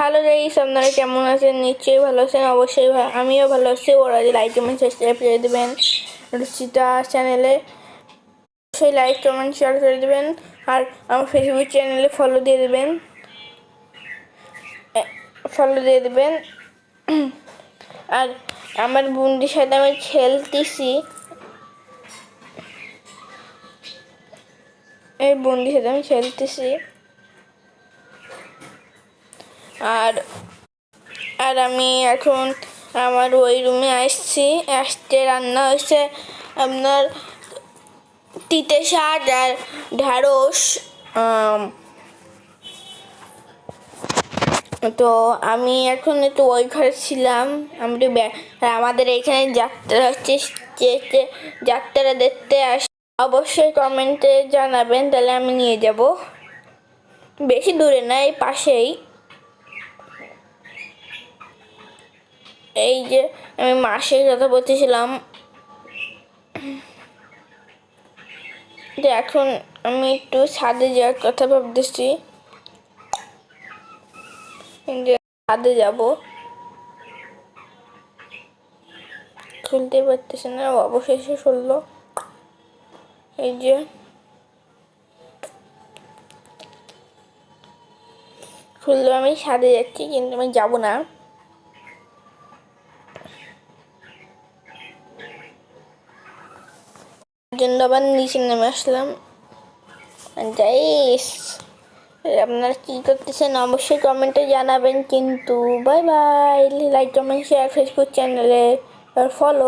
Hello guys, আপনারা কেমন আছেন? নিশ্চয়ই ভালো আছেন। অবশ্যই আমিও ভালো আছি। ওরা লাইক কমেন্ট সাবস্ক্রাইব করে দেবেন রুচিতা চ্যানেলে, অবশ্যই লাইক কমেন্ট শেয়ার করে দেবেন। আর আমার ফেসবুক চ্যানেলে ফলো দিয়ে দেবেন। আর আমার বন্ধুর সাথে আমি খেলতেছি, আর আর আমি এখন আমার ওই রুমে আসতে রান্না হয়েছে আপনার তিতে শাক আর ঢ্যাঁড়স। তো আমি এখন একটু ওই ঘরে ছিলাম। আমাদের এখানে যাত্রা হচ্ছে, যাত্রা দেখতে অবশ্যই কমেন্টে জানাবেন, তাহলে আমি নিয়ে যাব। বেশি দূরে না, এই পাশেই। এই যে আমি মাসের কথা বলতেছিলাম, যে এখন আমি একটু ছাদে যাওয়ার কথা ভাবতেছি, যে ছাদে যাব। খুলতে পারতেছি না, অবশেষে খুললো। এই যে খুললো, আমি ছাদে যাচ্ছি, কিন্তু আমি যাব না। জন্য আবার নিচে নেমে আসলাম। আপনারা কি করতেছেন অবশ্যই কমেন্টে জানাবেন। কিন্তু bye bye. Like comment share Facebook চ্যানেলে আর ফলো।